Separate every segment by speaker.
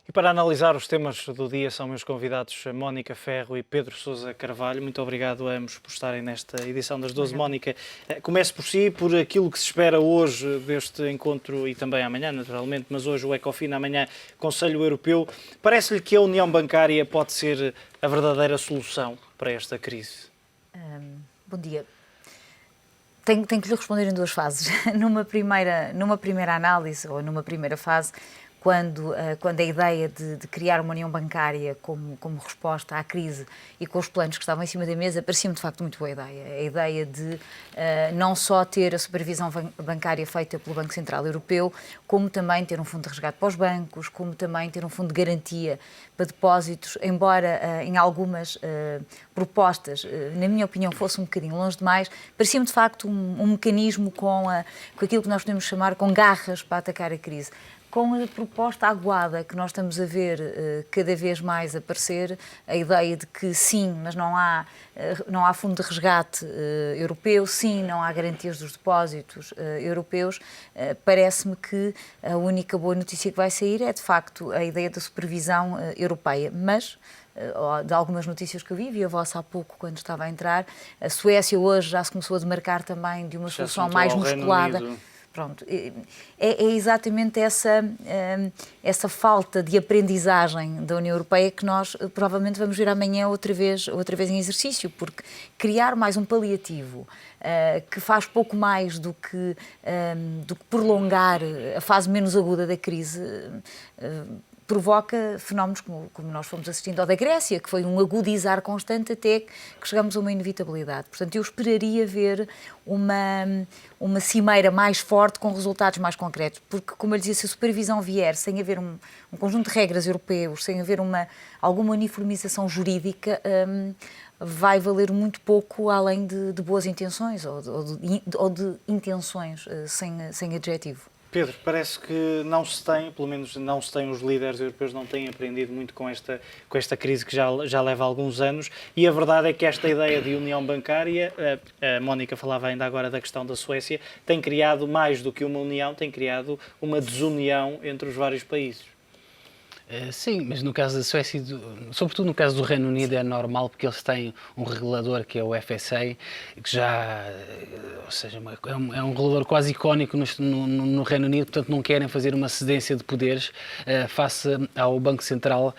Speaker 1: E para analisar os temas do dia são meus convidados Mónica Ferro e Pedro Sousa Carvalho. Muito obrigado a ambos por estarem nesta edição das 12. Mónica, comece por si, por aquilo que se espera hoje deste encontro e também amanhã, naturalmente, mas hoje o Ecofin, amanhã Conselho Europeu. Parece-lhe que a União Bancária pode ser a verdadeira solução para esta crise?
Speaker 2: Bom dia. Tenho que lhe responder em duas fases. Numa primeira análise, ou numa primeira fase, quando a ideia de criar uma união bancária como resposta à crise e com os planos que estavam em cima da mesa, parecia-me de facto muito boa ideia. A ideia de não só ter a supervisão bancária feita pelo Banco Central Europeu, como também ter um fundo de resgate para os bancos, como também ter um fundo de garantia para depósitos, embora em algumas propostas, na minha opinião, fosse um bocadinho longe demais, parecia-me de facto um mecanismo com aquilo que nós podemos chamar com garras para atacar a crise. Com a proposta aguada que nós estamos a ver cada vez mais aparecer, a ideia de que sim, mas não há fundo de resgate europeu, sim, não há garantias dos depósitos europeus, parece-me que a única boa notícia que vai sair é, de facto, a ideia da supervisão europeia. Mas, de algumas notícias que eu vi a vossa há pouco, quando estava a entrar, a Suécia hoje já se começou a demarcar também de uma solução mais musculada. Pronto, é exatamente essa falta de aprendizagem da União Europeia que nós provavelmente vamos ver amanhã outra vez em exercício, porque criar mais um paliativo que faz pouco mais do que prolongar a fase menos aguda da crise, provoca fenómenos como nós fomos assistindo ao da Grécia, que foi um agudizar constante até que chegamos a uma inevitabilidade. Portanto, eu esperaria ver uma cimeira mais forte com resultados mais concretos, porque, como eu dizia, se a supervisão vier sem haver um conjunto de regras europeus, sem haver alguma uniformização jurídica, vai valer muito pouco além de boas intenções ou de intenções sem adjetivo.
Speaker 1: Pedro, parece que não se tem, pelo menos não se tem, os líderes europeus não têm aprendido muito com esta crise que já leva alguns anos, e a verdade é que esta ideia de união bancária, a Mónica falava ainda agora da questão da Suécia, tem criado mais do que uma união, tem criado uma desunião entre os vários países.
Speaker 3: Sim, mas no caso da Suécia, sobretudo no caso do Reino Unido, é normal porque eles têm um regulador que é o FSA, que já, ou seja, é um regulador quase icónico no Reino Unido, portanto não querem fazer uma cedência de poderes face ao Banco Central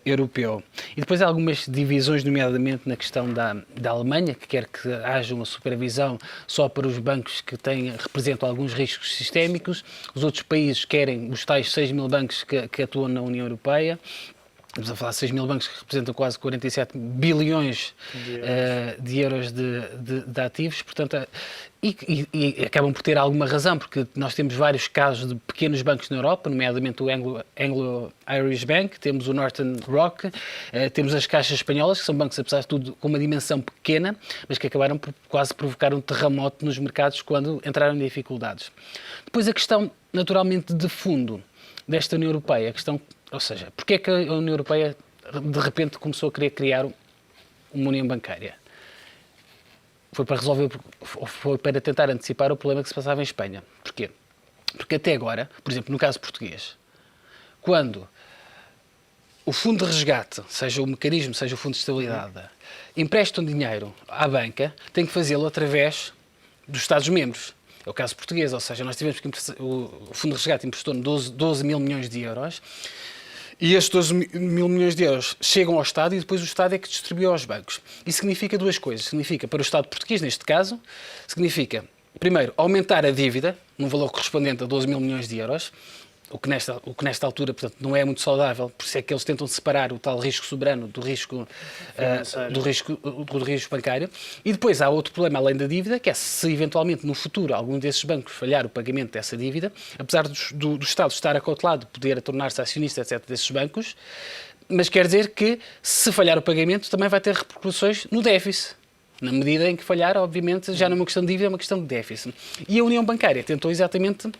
Speaker 3: Europeu. E depois há algumas divisões, nomeadamente na questão da Alemanha, que quer que haja uma supervisão só para os bancos que representam alguns riscos sistémicos. Os outros países querem os tais 6 mil bancos que atuam na União Europeia. Estamos a falar de 6 mil bancos que representam quase 47 bilhões de euros de ativos, portanto, e acabam por ter alguma razão, porque nós temos vários casos de pequenos bancos na Europa, nomeadamente o Anglo-Irish Bank, temos o Northern Rock, temos as caixas espanholas, que são bancos, apesar de tudo, com uma dimensão pequena, mas que acabaram por quase provocar um terremoto nos mercados quando entraram em dificuldades. Depois a questão, naturalmente, de fundo desta União Europeia, a questão, ou seja, porque é que a União Europeia de repente começou a querer criar uma união bancária? Foi para tentar antecipar o problema que se passava em Espanha. Porquê? Porque até agora, por exemplo, no caso português, quando o fundo de resgate, seja o mecanismo, seja o fundo de estabilidade, emprestam dinheiro à banca, tem que fazê-lo através dos Estados-membros. É o caso português, ou seja, nós tivemos que o Fundo de Resgate emprestou-nos 12 mil milhões de euros e estes 12 mil milhões de euros chegam ao Estado e depois o Estado é que distribui aos bancos. Isso significa duas coisas. Significa, para o Estado português, neste caso, significa, primeiro, aumentar a dívida num valor correspondente a 12 mil milhões de euros, o que nesta altura, portanto, não é muito saudável, por isso é que eles tentam separar o tal risco soberano do risco bancário. E depois há outro problema além da dívida, que é se eventualmente no futuro algum desses bancos falhar o pagamento dessa dívida, apesar do Estado estar acautelado, poder tornar-se acionista, etc., desses bancos, mas quer dizer que se falhar o pagamento também vai ter repercussões no déficit. Na medida em que falhar, obviamente, já não é uma questão de dívida, é uma questão de déficit. E a União Bancária tentou exatamente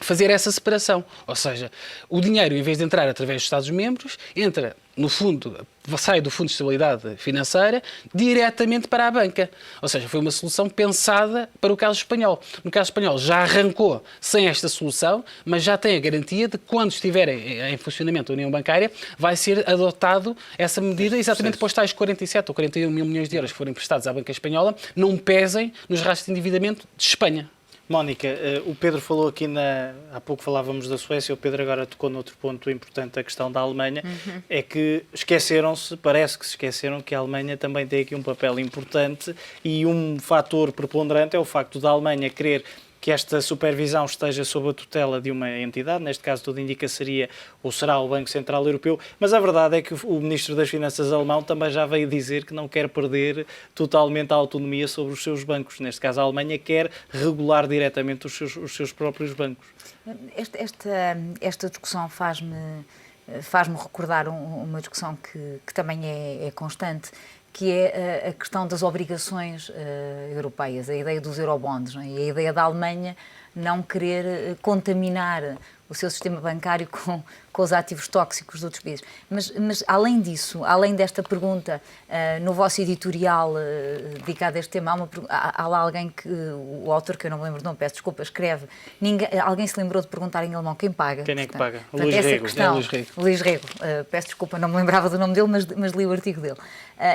Speaker 3: fazer essa separação. Ou seja, o dinheiro, em vez de entrar através dos Estados-membros, entra no fundo, sai do Fundo de Estabilidade Financeira diretamente para a banca. Ou seja, foi uma solução pensada para o caso espanhol. No caso espanhol já arrancou sem esta solução, mas já tem a garantia de que quando estiver em funcionamento a União Bancária, vai ser adotado essa medida exatamente para os tais 47 ou 41 mil milhões de euros que foram emprestados à banca espanhola, não pesem nos rastros de endividamento de Espanha.
Speaker 1: Mónica, o Pedro falou aqui, há pouco falávamos da Suécia, o Pedro agora tocou noutro ponto importante, a questão da Alemanha, é que parece que se esqueceram que a Alemanha também tem aqui um papel importante e um fator preponderante é o facto da Alemanha querer que esta supervisão esteja sob a tutela de uma entidade, neste caso tudo indica seria ou será o Banco Central Europeu, mas a verdade é que o Ministro das Finanças alemão também já veio dizer que não quer perder totalmente a autonomia sobre os seus bancos. Neste caso a Alemanha quer regular diretamente os seus próprios bancos.
Speaker 2: Esta discussão faz-me recordar uma discussão que também é constante, que é a questão das obrigações europeias, a ideia dos eurobonds, não é? E a ideia da Alemanha não querer contaminar o seu sistema bancário com os ativos tóxicos de outros países. Mas além disso, além desta pergunta, no vosso editorial dedicado a este tema, há lá alguém que, o autor, que eu não me lembro do nome, peço desculpa, escreve, alguém se lembrou de perguntar em alemão quem paga.
Speaker 1: Quem é que paga?
Speaker 2: Portanto,
Speaker 1: Luís Rego.
Speaker 2: Questão, Luís Rego. Peço desculpa, não me lembrava do nome dele, mas li o artigo dele.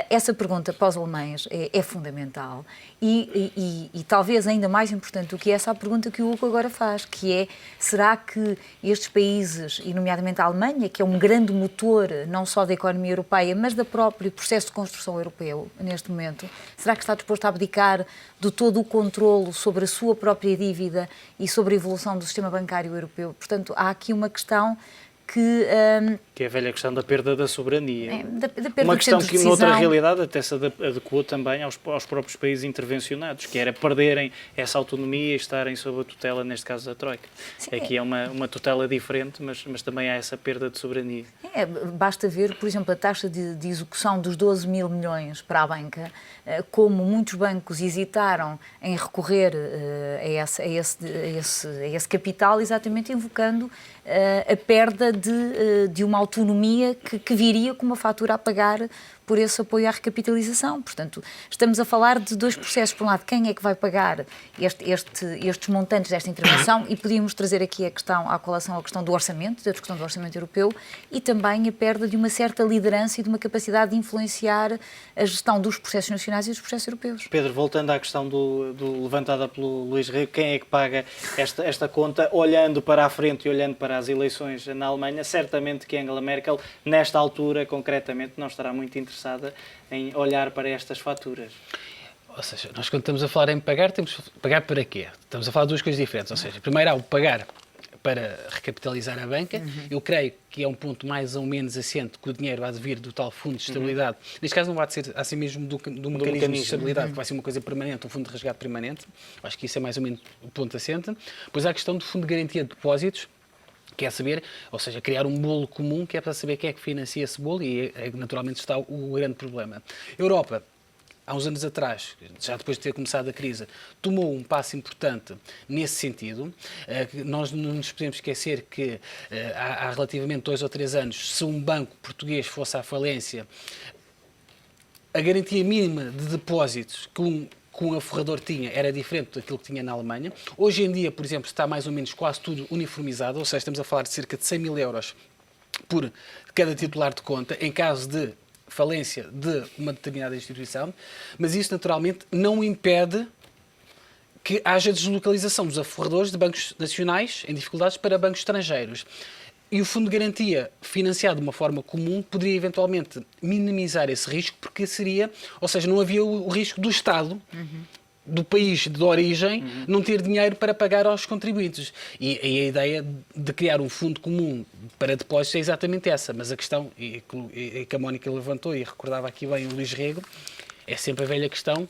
Speaker 2: Essa pergunta para os alemães é fundamental e talvez ainda mais importante do que essa a pergunta que o Hugo agora faz, que é, será que estes países, e nomeadamente a Alemanha, que é um grande motor não só da economia europeia, mas do próprio processo de construção europeu neste momento, será que está disposto a abdicar de todo o controlo sobre a sua própria dívida e sobre a evolução do sistema bancário europeu? Portanto, há aqui uma questão
Speaker 1: que é a velha questão da perda da soberania.
Speaker 2: Da perda
Speaker 1: uma
Speaker 2: do
Speaker 1: questão
Speaker 2: centro
Speaker 1: que,
Speaker 2: de
Speaker 1: noutra
Speaker 2: decisão.
Speaker 1: realidade, até se adequou também aos próprios países intervencionados, que era perderem essa autonomia e estarem sob a tutela, neste caso, da Troika.
Speaker 2: Sim.
Speaker 1: Aqui é uma tutela diferente, mas também há essa perda de soberania.
Speaker 2: Basta ver, por exemplo, a taxa de execução dos 12 mil milhões para a banca, como muitos bancos hesitaram em recorrer a esse capital, exatamente invocando a perda de uma autonomia que viria com uma fatura a pagar por esse apoio à recapitalização. Portanto, estamos a falar de dois processos. Por um lado, quem é que vai pagar estes montantes desta intervenção, e podíamos trazer aqui à colação a questão do orçamento, da discussão do orçamento europeu, e também a perda de uma certa liderança e de uma capacidade de influenciar a gestão dos processos nacionais e dos processos europeus.
Speaker 1: Pedro, voltando à questão levantada pelo Luís Rego, quem é que paga esta conta, olhando para a frente e olhando para as eleições na Alemanha? Certamente que Angela Merkel, nesta altura, concretamente, não estará muito interessada em olhar para estas faturas.
Speaker 3: Ou seja, nós quando estamos a falar em pagar, temos que pagar para quê? Estamos a falar de duas coisas diferentes. Ou seja, primeiro há o pagar para recapitalizar a banca. Eu creio que é um ponto mais ou menos assente que o dinheiro há de vir do tal fundo de estabilidade. Neste caso não vai ser assim mesmo do mecanismo de estabilidade, que vai ser uma coisa permanente, um fundo de resgate permanente. Acho que isso é mais ou menos o ponto assente. Depois há a questão do fundo de garantia de depósitos, que é saber, ou seja, criar um bolo comum, que é para saber quem é que financia esse bolo, e naturalmente está o grande problema. A Europa, há uns anos atrás, já depois de ter começado a crise, tomou um passo importante nesse sentido. Nós não nos podemos esquecer que há relativamente 2 ou 3 anos, se um banco português fosse à falência, a garantia mínima de depósitos que um aforrador tinha era diferente daquilo que tinha na Alemanha. Hoje em dia, por exemplo, está mais ou menos quase tudo uniformizado, ou seja, estamos a falar de cerca de 100 mil euros por cada titular de conta, em caso de falência de uma determinada instituição, mas isso naturalmente não impede que haja deslocalização dos aforradores de bancos nacionais em dificuldades para bancos estrangeiros. E o Fundo de Garantia, financiado de uma forma comum, poderia eventualmente minimizar esse risco, porque seria, ou seja, não havia o risco do Estado, do país de origem, não ter dinheiro para pagar aos contribuintes. E a ideia de criar um fundo comum para depósitos é exatamente essa, mas a questão, e que a Mónica levantou e recordava aqui bem o Luís Rego, é sempre a velha questão,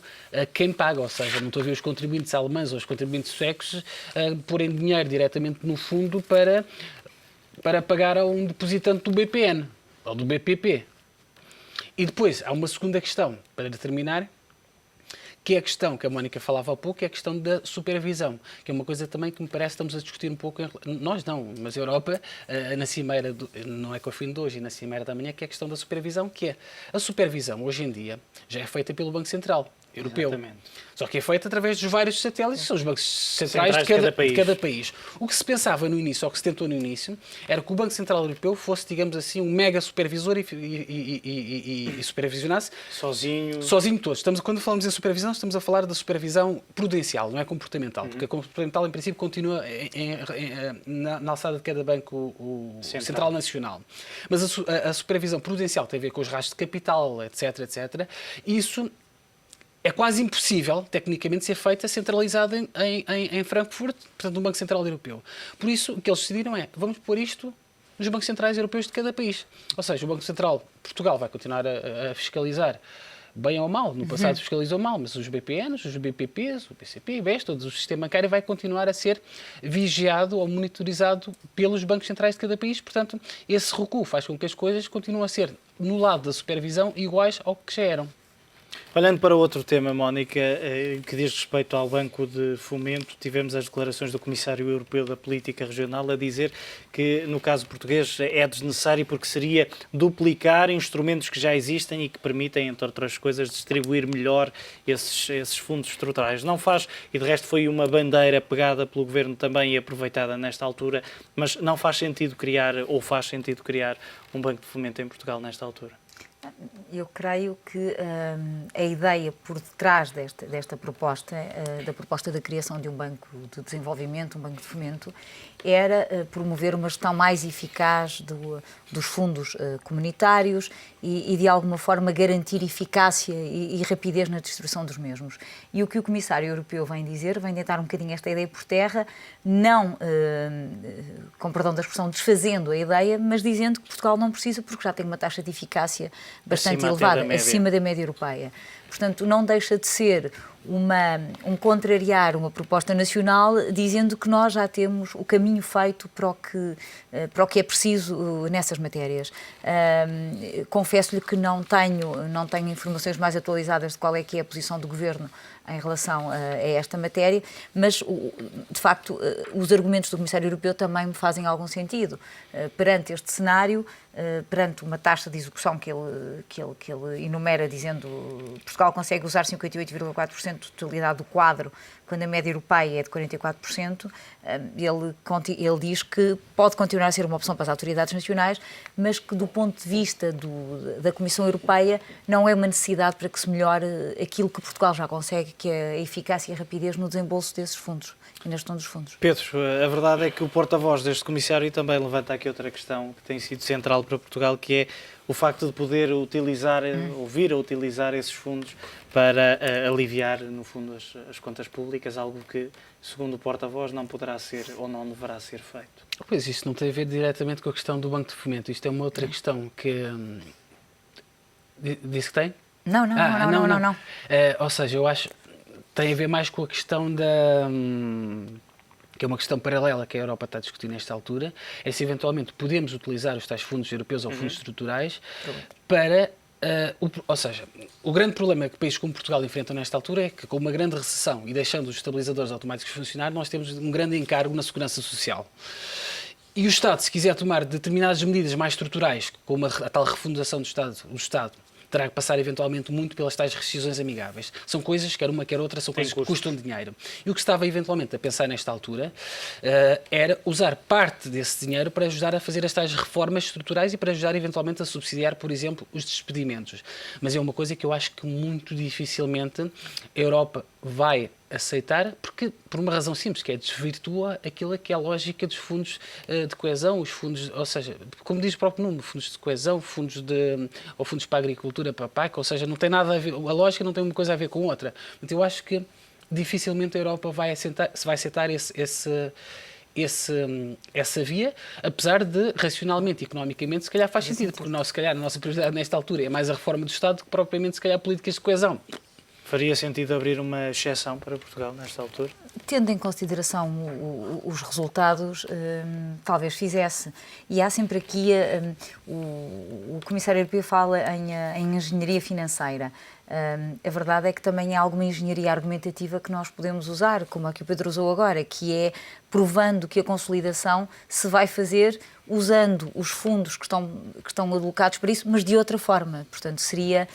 Speaker 3: quem paga, ou seja, não estou a ver os contribuintes alemães ou os contribuintes suecos porem dinheiro diretamente no fundo para pagar a um depositante do BPN ou do BPP. E depois há uma segunda questão, para determinar, que é a questão que a Mónica falava há pouco, é a questão da supervisão, que é uma coisa também que me parece que estamos a discutir um pouco, nós não, mas a Europa, na cimeira, não é com o fim de hoje, e na cimeira da manhã, que é a questão da supervisão, que é a supervisão, hoje em dia, já é feita pelo Banco Central Europeu.
Speaker 1: Exatamente.
Speaker 3: Só que é feita através dos vários satélites, são os bancos centrais de cada país. O que se pensava no início, ou que se tentou no início, era que o Banco Central Europeu fosse, digamos assim, um mega supervisor e supervisionasse sozinho todos. Quando falamos em supervisão, estamos a falar da supervisão prudencial, não é comportamental, porque a comportamental, em princípio, continua na alçada de cada banco o Central Nacional. Mas a supervisão prudencial tem a ver com os rastros de capital, etc, etc. Isso é quase impossível, tecnicamente, ser feita centralizada em Frankfurt, portanto, no Banco Central Europeu. Por isso, o que eles decidiram é, vamos pôr isto nos bancos centrais europeus de cada país. Ou seja, o Banco Central de Portugal vai continuar a fiscalizar bem ou mal. No passado fiscalizou mal, mas os BPNs, os BPPs, o BCP, o BES, todo o sistema bancário vai continuar a ser vigiado ou monitorizado pelos bancos centrais de cada país. Portanto, esse recuo faz com que as coisas continuem a ser, no lado da supervisão, iguais ao que já eram.
Speaker 1: Olhando para outro tema, Mónica, que diz respeito ao Banco de Fomento, tivemos as declarações do Comissário Europeu da Política Regional a dizer que, no caso português, é desnecessário porque seria duplicar instrumentos que já existem e que permitem, entre outras coisas, distribuir melhor esses fundos estruturais. Não faz, e de resto foi uma bandeira pegada pelo Governo também e aproveitada nesta altura, mas não faz sentido criar, ou faz sentido criar, um Banco de Fomento em Portugal nesta altura?
Speaker 2: Eu creio que a ideia por detrás desta proposta, da proposta da criação de um banco de desenvolvimento, um banco de fomento, era promover uma gestão mais eficaz dos fundos comunitários e, de alguma forma, garantir eficácia e rapidez na distribuição dos mesmos. E o que o Comissário Europeu vem dizer, vem deitar um bocadinho esta ideia por terra, não, com perdão da expressão, desfazendo a ideia, mas dizendo que Portugal não precisa porque já tem uma taxa de eficácia bastante elevada, acima da média europeia. Portanto, não deixa de ser um contrariar uma proposta nacional dizendo que nós já temos o caminho feito para o que é preciso nessas matérias. Confesso-lhe que não tenho informações mais atualizadas de qual é que é a posição do Governo em relação a esta matéria, mas, de facto, os argumentos do Comissário Europeu também me fazem algum sentido. Perante este cenário, perante uma taxa de execução que ele enumera, dizendo que Portugal consegue usar 58,4% de totalidade do quadro, quando a média europeia é de 44%, ele diz que pode continuar a ser uma opção para as autoridades nacionais, mas que, do ponto de vista da Comissão Europeia, não é uma necessidade para que se melhore aquilo que Portugal já consegue, que é a eficácia e a rapidez no desembolso desses fundos e na gestão dos fundos.
Speaker 1: Pedro, a verdade é que o porta-voz deste Comissário também levanta aqui outra questão que tem sido central para Portugal, que é o facto de poder utilizar, ou vir a utilizar esses fundos para aliviar, no fundo, as contas públicas, algo que, segundo o porta-voz, não poderá ser ou não deverá ser feito.
Speaker 3: Pois, isto não tem a ver diretamente com a questão do Banco de Fomento. Isto é uma outra questão que... Disse que tem?
Speaker 2: Não.
Speaker 3: Ou seja, eu acho tem a ver mais com a questão que é uma questão paralela que a Europa está a discutir nesta altura, é se eventualmente podemos utilizar os tais fundos europeus ou fundos estruturais para... ou seja, o grande problema que países como Portugal enfrentam nesta altura é que, com uma grande recessão e deixando os estabilizadores automáticos funcionar, nós temos um grande encargo na segurança social. E o Estado, se quiser tomar determinadas medidas mais estruturais, como a tal refundação do Estado terá que passar eventualmente muito pelas tais rescisões amigáveis. São coisas, quer uma quer outra, são coisas que custam dinheiro. E o que estava eventualmente a pensar nesta altura era usar parte desse dinheiro para ajudar a fazer as tais reformas estruturais e para ajudar eventualmente a subsidiar, por exemplo, os despedimentos. Mas é uma coisa que eu acho que muito dificilmente a Europa vai aceitar, porque por uma razão simples, que é desvirtua aquilo que é a lógica dos fundos de coesão, os fundos, ou seja, como diz o próprio nome, fundos de coesão, ou fundos para a agricultura, para a PAC, ou seja, não tem nada a ver, a lógica não tem uma coisa a ver com outra. Então eu acho que dificilmente a Europa vai aceitar essa via, apesar de, racionalmente e economicamente, se calhar faz sentido, porque nós, se calhar, a nossa prioridade nesta altura é mais a reforma do Estado que propriamente, se calhar, políticas de coesão.
Speaker 1: Faria sentido abrir uma exceção para Portugal nesta altura?
Speaker 2: Tendo em consideração os resultados, talvez fizesse. E há sempre aqui, o Comissário Europeu fala em engenharia financeira. A verdade é que também há alguma engenharia argumentativa que nós podemos usar, como a que o Pedro usou agora, que é provando que a consolidação se vai fazer usando os fundos que estão alocados para isso, mas de outra forma. Portanto, seria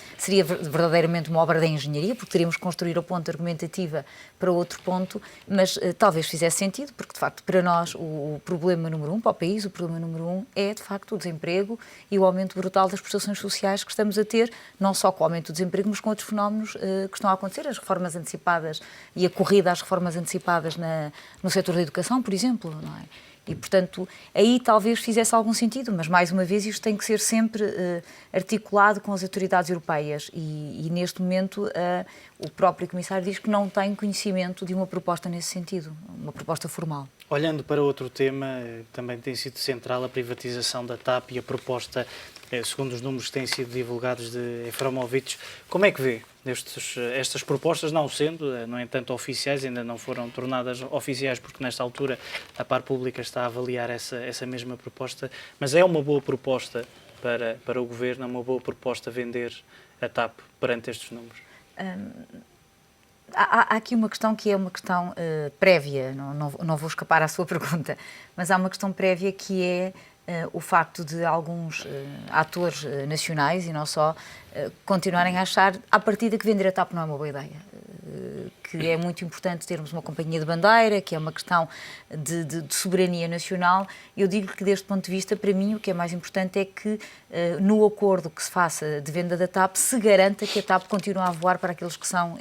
Speaker 2: verdadeiramente uma obra de engenharia, porque teríamos que construir a ponte argumentativa para outro ponto, mas talvez fizesse sentido, porque de facto para nós o problema número um, para o país, o problema número um é de facto o desemprego e o aumento brutal das prestações sociais que estamos a ter, não só com o aumento do desemprego, mas com outros fenómenos que estão a acontecer, as reformas antecipadas e a corrida às reformas antecipadas no setor da educação, por exemplo, não é? E, portanto, aí talvez fizesse algum sentido, mas, mais uma vez, isto tem que ser sempre articulado com as autoridades europeias e neste momento, o próprio Comissário diz que não tem conhecimento de uma proposta nesse sentido, uma proposta formal.
Speaker 1: Olhando para outro tema, também tem sido central a privatização da TAP e a proposta, segundo os números que têm sido divulgados, de Eframovich. Como é que vê estas propostas, não sendo, no entanto, oficiais, ainda não foram tornadas oficiais, porque nesta altura a Par Pública está a avaliar essa mesma proposta, mas é uma boa proposta para o Governo, é uma boa proposta vender a TAP perante estes números?
Speaker 2: Há aqui uma questão que é uma questão prévia, não vou escapar à sua pergunta, mas há uma questão prévia que é o facto de alguns atores nacionais, e não só, continuarem a achar, à partida, que vender a TAP não é uma boa ideia. Que é muito importante termos uma companhia de bandeira, que é uma questão de soberania nacional. Eu digo que, deste ponto de vista, para mim, o que é mais importante é que, no acordo que se faça de venda da TAP, se garanta que a TAP continue a voar para aqueles que são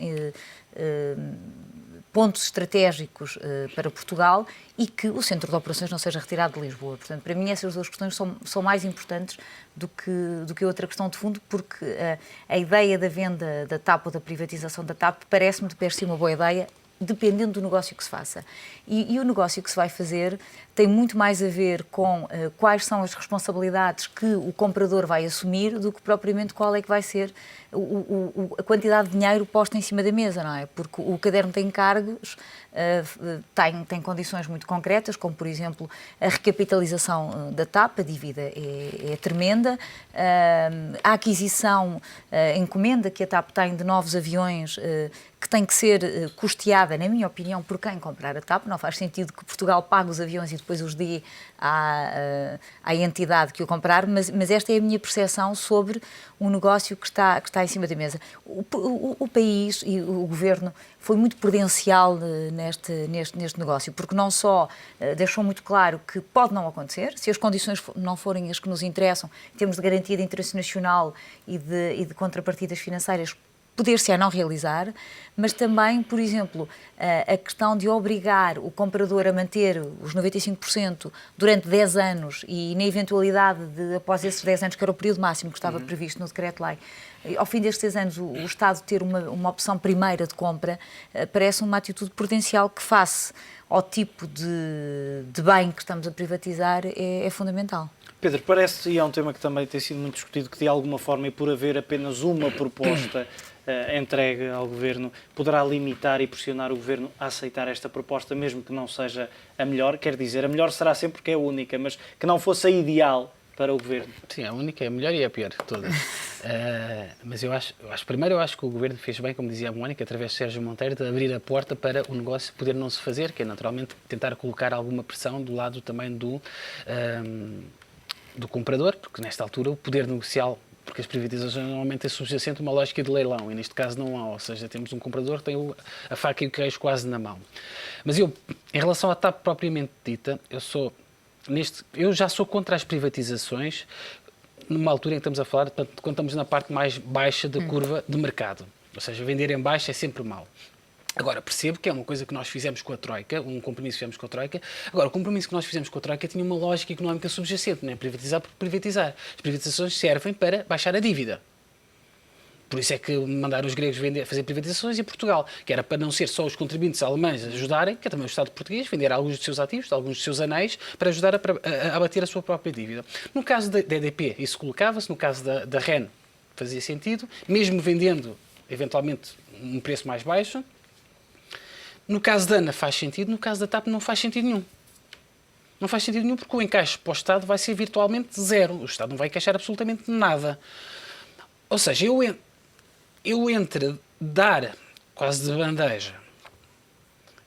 Speaker 2: pontos estratégicos para Portugal e que o centro de operações não seja retirado de Lisboa. Portanto, para mim, essas duas questões são mais importantes do que outra questão de fundo, porque a ideia da venda da TAP ou da privatização da TAP parece-me de per si uma boa ideia, dependendo do negócio que se faça. E o negócio que se vai fazer tem muito mais a ver com quais são as responsabilidades que o comprador vai assumir do que propriamente qual é que vai ser a quantidade de dinheiro posta em cima da mesa, não é? Porque o caderno tem encargos, tem condições muito concretas, como, por exemplo, a recapitalização da TAP, a dívida é tremenda, a aquisição, a encomenda que a TAP tem de novos aviões que tem que ser custeada, na minha opinião, por quem comprar a TAP. Não faz sentido que Portugal pague os aviões e depois os dê à entidade que o comprar, mas esta é a minha percepção sobre um negócio que está em cima da mesa. O país e o Governo foi muito prudencial neste negócio, porque não só deixou muito claro que pode não acontecer, se as condições não forem as que nos interessam, em termos de garantia de interesse nacional e de contrapartidas financeiras, poder-se a não realizar, mas também, por exemplo, a questão de obrigar o comprador a manter os 95% durante 10 anos e na eventualidade de, após esses 10 anos, que era o período máximo que estava previsto no Decreto-Lei, ao fim destes 10 anos o Estado ter uma opção primeira de compra, parece uma atitude prudencial que, face ao tipo de bem que estamos a privatizar, é fundamental.
Speaker 1: Pedro, parece, e é um tema que também tem sido muito discutido, que de alguma forma, e por haver apenas uma proposta entregue ao Governo, poderá limitar e pressionar o Governo a aceitar esta proposta, mesmo que não seja a melhor. Quer dizer, a melhor será sempre porque é a única, mas que não fosse a ideal para o Governo.
Speaker 3: Sim, a única é a melhor e a pior de todas. Mas eu acho que o Governo fez bem, como dizia a Mónica, através de Sérgio Monteiro, de abrir a porta para o negócio poder não se fazer, que é naturalmente tentar colocar alguma pressão do lado também do comprador, porque nesta altura o poder negocial, porque as privatizações normalmente é subjacente a uma lógica de leilão, e neste caso não há, ou seja, temos um comprador que tem a faca e o queijo quase na mão. Mas eu, em relação à TAP propriamente dita, eu já sou contra as privatizações numa altura em que estamos a falar, portanto, quando estamos na parte mais baixa da curva de mercado, ou seja, vender em baixo é sempre mau. Agora, percebo que é uma coisa que nós fizemos com a Troika, um compromisso que fizemos com a Troika. Agora, o compromisso que nós fizemos com a Troika tinha uma lógica económica subjacente, não é privatizar por privatizar. As privatizações servem para baixar a dívida. Por isso é que mandaram os gregos fazer privatizações e Portugal, que era para não ser só os contribuintes alemães a ajudarem, que é também o Estado português, vender alguns dos seus ativos, alguns dos seus anéis, para ajudar a abater a sua própria dívida. No caso da EDP, isso colocava-se. No caso da REN, fazia sentido, mesmo vendendo, eventualmente, um preço mais baixo. No caso da ANA faz sentido, no caso da TAP não faz sentido nenhum. Não faz sentido nenhum porque o encaixe para o Estado vai ser virtualmente zero. O Estado não vai encaixar absolutamente nada. Ou seja, eu entre dar quase de bandeja,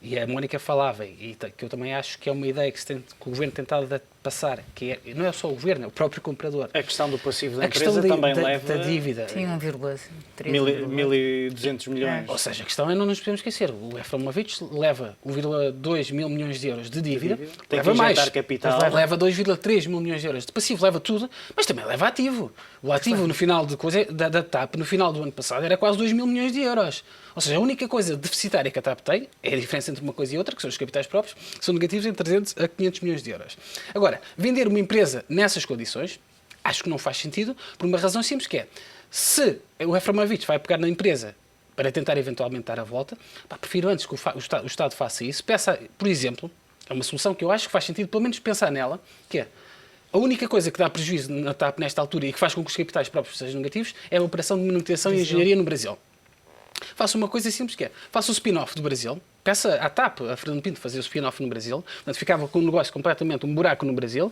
Speaker 3: e a Mónica falava, que eu também acho que é uma ideia que o Governo tem tentado passar, que não é só o Governo, é o próprio comprador.
Speaker 1: A questão do passivo da
Speaker 3: A
Speaker 1: empresa
Speaker 3: questão
Speaker 1: também
Speaker 3: da
Speaker 1: leva
Speaker 3: dívida.
Speaker 2: Sim, 1,3.
Speaker 1: 1.200 milhões.
Speaker 3: Ou seja, a questão é, não nos podemos esquecer, o Eframovich leva 1,2 mil milhões de euros de dívida,
Speaker 1: Tem
Speaker 3: leva
Speaker 1: que
Speaker 3: mais,
Speaker 1: injetar capital.
Speaker 3: leva 2,3 mil milhões de euros de passivo, leva tudo, mas também leva ativo. O ativo no final da TAP, no final do ano passado, era quase 2 mil milhões de euros. Ou seja, a única coisa deficitária que a TAP tem, é a diferença entre uma coisa e outra, que são os capitais próprios, são negativos entre 300 a 500 milhões de euros. Agora, vender uma empresa nessas condições, acho que não faz sentido, por uma razão simples, que é, se o Eframovich vai pegar na empresa para tentar eventualmente dar a volta, prefiro antes que o Estado faça isso, peça, por exemplo, é uma solução que eu acho que faz sentido, pelo menos pensar nela, que é, a única coisa que dá prejuízo na TAP nesta altura e que faz com que os capitais próprios sejam negativos é a operação de manutenção e engenharia no Brasil. Faça uma coisa simples que é, faça o spin-off do Brasil, peça à TAP, a Fernando Pinto, fazer o spin-off no Brasil, portanto ficava com um negócio completamente, um buraco no Brasil.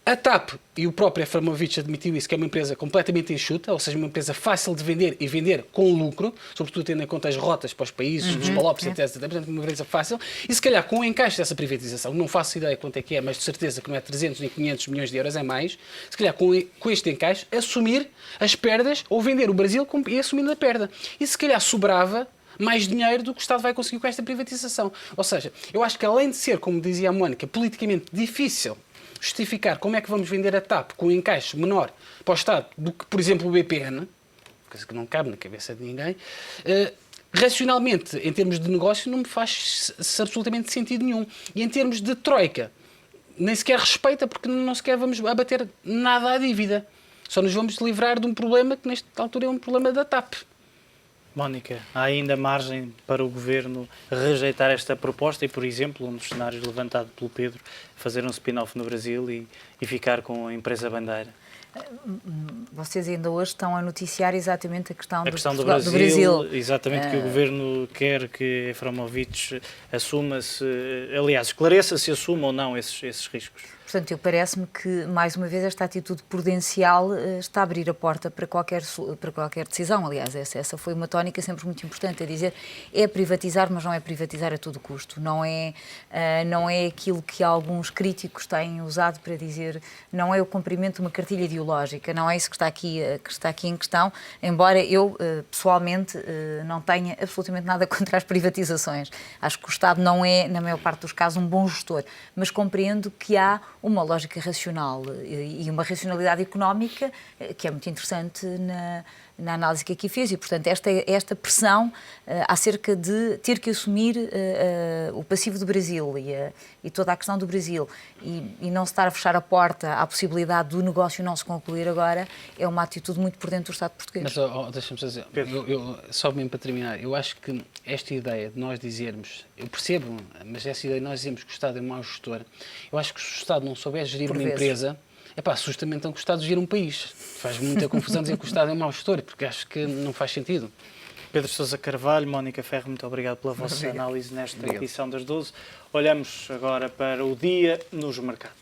Speaker 3: A TAP, e o próprio Eframovich admitiu isso, que é uma empresa completamente enxuta, ou seja, uma empresa fácil de vender e vender com lucro, sobretudo tendo em conta as rotas para os países, os palopes, etc. Portanto, uma empresa fácil. E se calhar com o encaixe dessa privatização, não faço ideia quanto é que é, mas de certeza que não é 300 nem 500 milhões de euros, é mais, se calhar com este encaixe, assumir as perdas ou vender o Brasil e assumindo a perda. E se calhar sobrava mais dinheiro do que o Estado vai conseguir com esta privatização. Ou seja, eu acho que além de ser, como dizia a Mónica, politicamente difícil justificar como é que vamos vender a TAP com um encaixe menor para o Estado do que, por exemplo, o BPN, coisa que não cabe na cabeça de ninguém, racionalmente, em termos de negócio, não me faz absolutamente sentido nenhum. E em termos de troika, nem sequer respeita, porque não sequer vamos abater nada à dívida. Só nos vamos livrar de um problema que, nesta altura, é um problema da TAP.
Speaker 1: Mónica, há ainda margem para o Governo rejeitar esta proposta e, por exemplo, um dos cenários levantado pelo Pedro, fazer um spin-off no Brasil e ficar com a empresa bandeira?
Speaker 2: Vocês ainda hoje estão a noticiar exatamente a questão
Speaker 1: do Brasil. Exatamente, que o Governo quer que Eframovich assuma-se, aliás, esclareça se assume ou não esses riscos.
Speaker 2: Portanto, parece-me que, mais uma vez, esta atitude prudencial está a abrir a porta para qualquer decisão. Aliás, essa foi uma tónica sempre muito importante, é dizer, é privatizar, mas não é privatizar a todo custo. Não é aquilo que alguns críticos têm usado para dizer, não é o cumprimento de uma cartilha ideológica, não é isso que está aqui em questão, embora eu, pessoalmente, não tenha absolutamente nada contra as privatizações. Acho que o Estado não é, na maior parte dos casos, um bom gestor, mas compreendo que há uma lógica racional e uma racionalidade económica que é muito interessante na análise que aqui fez e, portanto, esta pressão acerca de ter que assumir o passivo do Brasil e toda a questão do Brasil e não se estar a fechar a porta à possibilidade do negócio não se concluir agora é uma atitude muito por dentro do Estado português.
Speaker 3: Mas deixa-me dizer, só mesmo para terminar, eu acho que esta ideia de nós dizermos, eu percebo, mas essa ideia de nós dizermos que o Estado é mau gestor, eu acho que se o Estado não souber gerir uma empresa, assusta-me então que o Estado gere um país. Faz muita confusão dizer que o Estado é um mau gestor, porque acho que não faz sentido.
Speaker 1: Pedro Sousa Carvalho, Mónica Ferro, muito obrigado pela vossa análise nesta edição das 12. Olhamos agora para o dia nos mercados.